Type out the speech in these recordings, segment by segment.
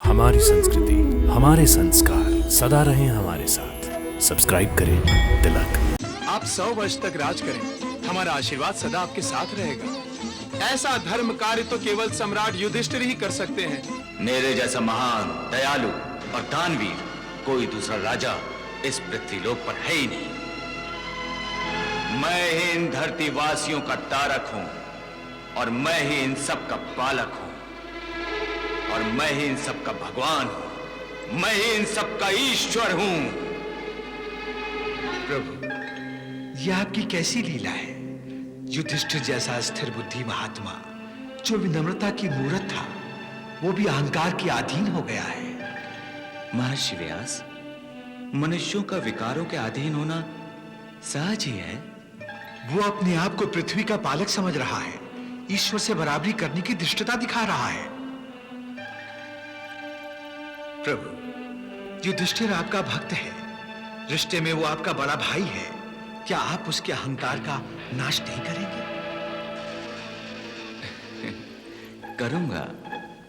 हमारी संस्कृति, हमारे संस्कार सदा रहें हमारे साथ। सब्सक्राइब करें तिलक। आप 100 वर्ष तक राज करें, हमारा आशीर्वाद सदा आपके साथ रहेगा। ऐसा धर्म कार्य तो केवल सम्राट युधिष्ठिर ही कर सकते हैं। मेरे जैसा महान, दयालु और दानवीर कोई दूसरा राजा इस पृथ्वीलोक पर है ही नहीं। मैं ही इन धरती वासियों का तारक हूं और मैं ही इन सब का पालक हूं और मैं ही इन सब का भगवान हूं। मैं ही इन सब का ईश्वर हूं। प्रभु, यह आपकी कैसी लीला है? युधिष्ठिर जैसा स्थिर बुद्धि महात्मा जो विनम्रता की मूर्त था, वो भी अहंकार के अधीन हो गया है। महर्षि व्यास, मनुष्यों का विकारों के अधीन होना सहज ही है। वो अपने आप को पृथ्वी का पालक समझ रहा है, ईश्वर से बराबरी करने की धृष्टता दिखा रहा है। प्रभु, युधिष्ठिर आपका भक्त है, रिश्ते में वो आपका बड़ा भाई है। क्या आप उसके अहंकार का नाश नहीं करेंगे? करूंगा,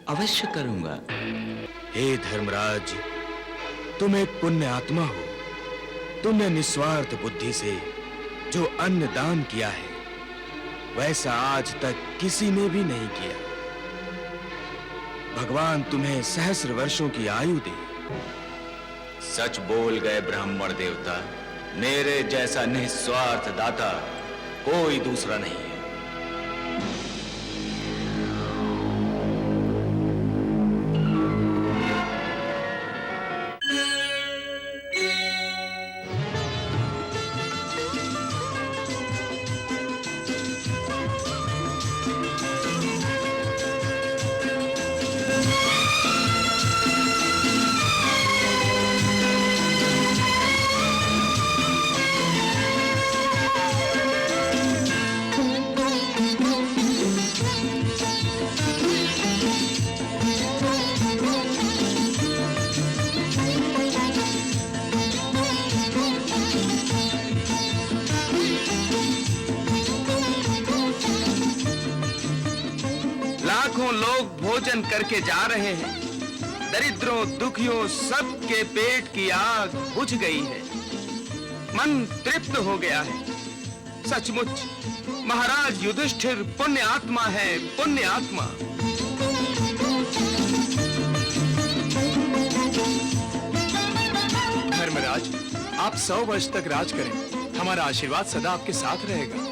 अवश्य करूंगा। हे धर्मराज, तुम एक पुण्य आत्मा हो। तुमने निस्वार्थ बुद्धि से जो अन्न दान किया है, वैसा आज तक किसी ने भी नहीं किया। भगवान तुम्हें सहस्र वर्षों की आयु दे। सच बोल गए ब्राह्मण देवता, मेरे जैसा निस्वार्थ दाता कोई दूसरा नहीं है। लाखों लोग भोजन करके जा रहे हैं। दरिद्रों, दुखियों सबके पेट की आग बुझ गई है। मन तृप्त हो गया है। सचमुच महाराज युधिष्ठिर पुण्य आत्मा है, पुण्य आत्मा। धर्मराज, आप 100 वर्ष तक राज करें, हमारा आशीर्वाद सदा आपके साथ रहेगा।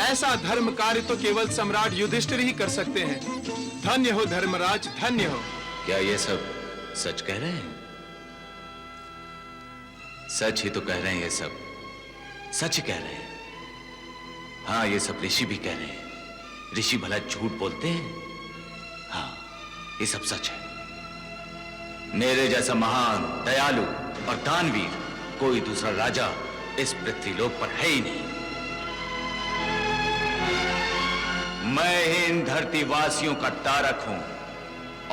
ऐसा धर्म कार्य तो केवल सम्राट युधिष्ठिर ही कर सकते हैं। धन्य हो धर्मराज, धन्य हो। क्या ये सब सच कह रहे हैं? सच ही तो कह रहे हैं, ये सब सच ही कह रहे हैं। हाँ, ये सब ऋषि भी कह रहे हैं। ऋषि भला झूठ बोलते हैं? हाँ, ये सब सच है। मेरे जैसा महान, दयालु और दानवीर कोई दूसरा राजा इस पृथ्वीलोक पर है ही नहीं। मैं ही इन धरती वासियों का तारक हूं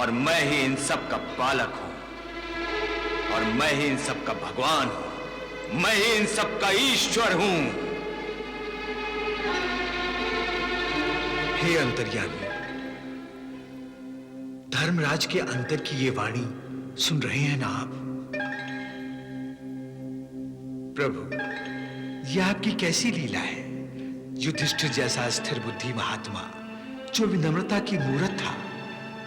और मैं ही इन सब का पालक हूं और मैं ही इन सब का भगवान हूं। मैं ही इन सब का ईश्वर हूं। हे अंतर्यामी, धर्मराज के अंतर की ये वाणी सुन रहे हैं ना आप? प्रभु, यह आपकी कैसी लीला है? युधिष्ठिर जैसा स्थिर बुद्धि महात्मा जो विनम्रता की मूर्त था,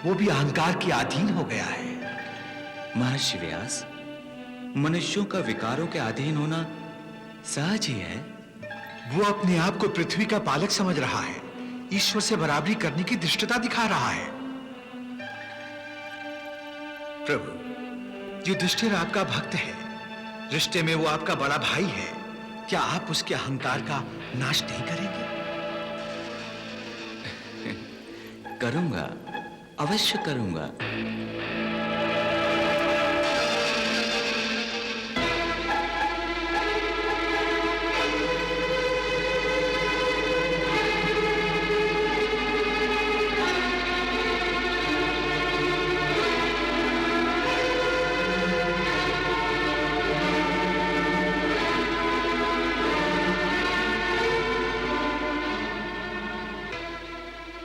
वो भी अहंकार के अधीन हो गया है। महर्षि व्यास, मनुष्यों का विकारों के अधीन होना सहज ही है। वो अपने आप को पृथ्वी का पालक समझ रहा है, ईश्वर से बराबरी करने की धृष्टता दिखा रहा है। प्रभु, युधिष्ठिर आपका भक्त है, रिश्ते में वो आपका बड़ा भाई है। क्या आप उसके अहंकार का नाश नहीं करेंगे? करूंगा, अवश्य करूंगा।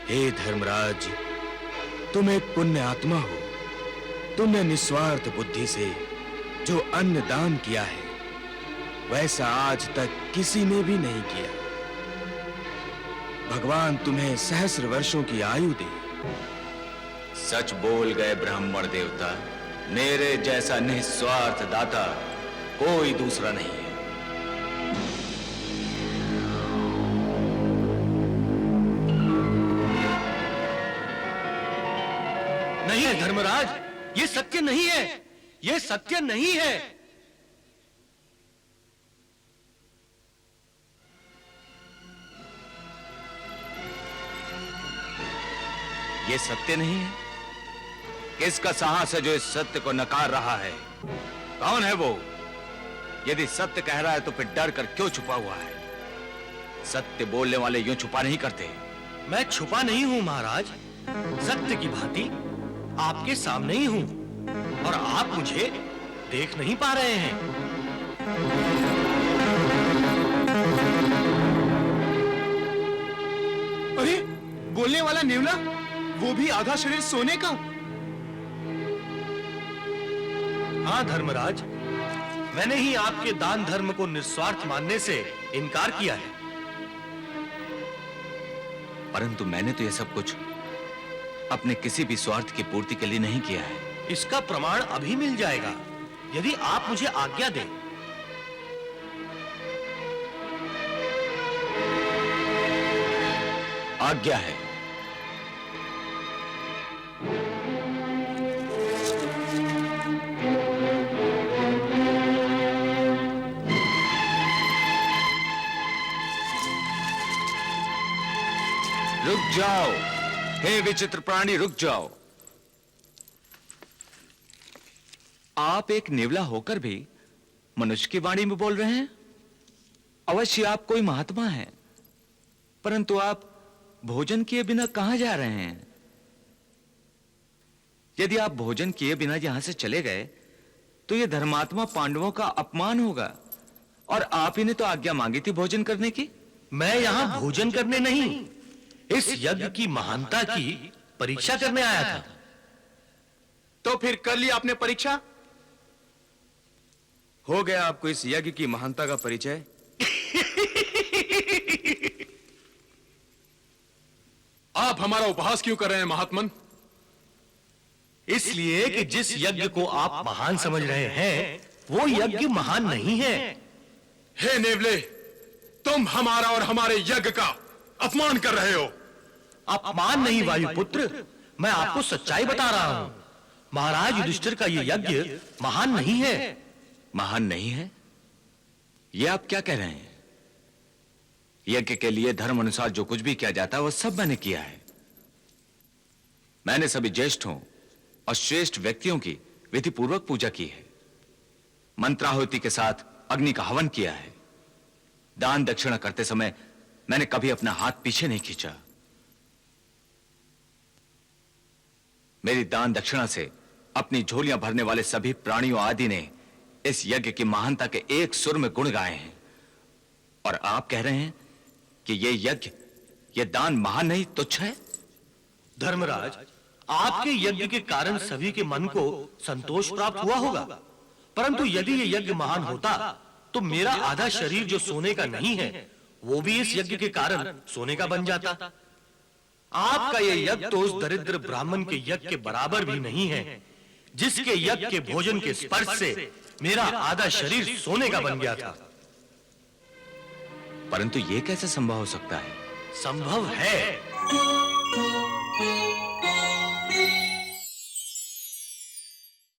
हे धर्मराज, तुम एक पुण्य आत्मा हो। तुमने निस्वार्थ बुद्धि से जो अन्न दान किया है, वैसा आज तक किसी ने भी नहीं किया। भगवान तुम्हें सहस्र वर्षों की आयु दे। सच बोल गए ब्राह्मण देवता, मेरे जैसा निस्वार्थ दाता कोई दूसरा नहीं है। नहीं है धर्मराज, ये सत्य नहीं है, ये सत्य नहीं है। ये सत्य नहीं है? किसका साहस है जो इस सत्य को नकार रहा है? कौन है वो? यदि सत्य कह रहा है तो फिर डर कर क्यों छुपा हुआ है? सत्य बोलने वाले यूं छुपा नहीं करते। मैं छुपा नहीं हूं महाराज, सत्य की भांति आपके सामने ही हूं और आप मुझे देख नहीं पा रहे हैं। अरे, बोलने वाला नेवला, वो भी आधा शरीर सोने का। हाँ धर्मराज, मैंने ही आपके दान धर्म को निस्वार्थ मानने से इनकार किया है। परंतु मैंने तो यह सब कुछ अपने किसी भी स्वार्थ की पूर्ति के लिए नहीं किया है। इसका प्रमाण अभी मिल जाएगा, यदि आप मुझे आज्ञा दें। आज्ञा है। रुक जाओ, हे विचित्र प्राणी, रुक जाओ। आप एक नेवला होकर भी मनुष्य की वाणी में बोल रहे हैं। अवश्य आप कोई महात्मा हैं, परंतु आप भोजन किए बिना कहां जा रहे हैं? यदि आप भोजन किए बिना यहां से चले गए तो यह धर्मात्मा पांडवों का अपमान होगा। और आप ही ने तो आज्ञा मांगी थी भोजन करने की। मैं यहां भोजन करने नहीं, इस यज्ञ की महानता की परीक्षा करने आया था। तो फिर कर ली आपने परीक्षा? हो गया आपको इस यज्ञ की महानता का परिचय? आप हमारा उपहास क्यों कर रहे हैं महात्मन? इसलिए कि जिस यज्ञ को आप महान समझ रहे हैं, वो यज्ञ महान नहीं है। हे नेवले, तुम हमारा और हमारे यज्ञ का अपमान कर रहे हो। अपमान नहीं वायुपुत्र, मैं आपको सच्चाई बता रहा हूं। महाराज युधिष्ठिर का ये यज्ञ महान नहीं है। महान नहीं है? यह आप क्या कह रहे हैं? यज्ञ के लिए धर्म अनुसार जो कुछ भी किया जाता है वह सब मैंने किया है। मैंने सभी ज्येष्ठों और श्रेष्ठ व्यक्तियों की विधि पूर्वक पूजा की है। मंत्राहुति के साथ अग्नि का हवन किया है। दान दक्षिणा करते समय मैंने कभी अपना हाथ पीछे नहीं खींचा। मेरी दान दक्षिणा से अपनी झोलियां भरने वाले सभी प्राणियों आदि ने इस यज्ञ की महानता के एक सुर में गुण गाए हैं। और आप कह रहे हैं कि यह यज्ञ, यह दान महान नहीं, तुच्छ है? धर्मराज, आपके यज्ञ के कारण सभी के मन को संतोष प्राप्त हुआ होगा, परंतु यदि ये यज्ञ महान होता तो मेरा आधा शरीर जो सोने का नहीं है, वो भी इस यज्ञ के कारण सोने का बन जाता। आपका ये यज्ञ तो उस दरिद्र ब्राह्मण के यज्ञ के बराबर भी नहीं है, जिसके यज्ञ के भोजन के स्पर्श से मेरा आधा शरीर सोने का बन गया था। परंतु यह कैसे संभव हो सकता है? संभव है।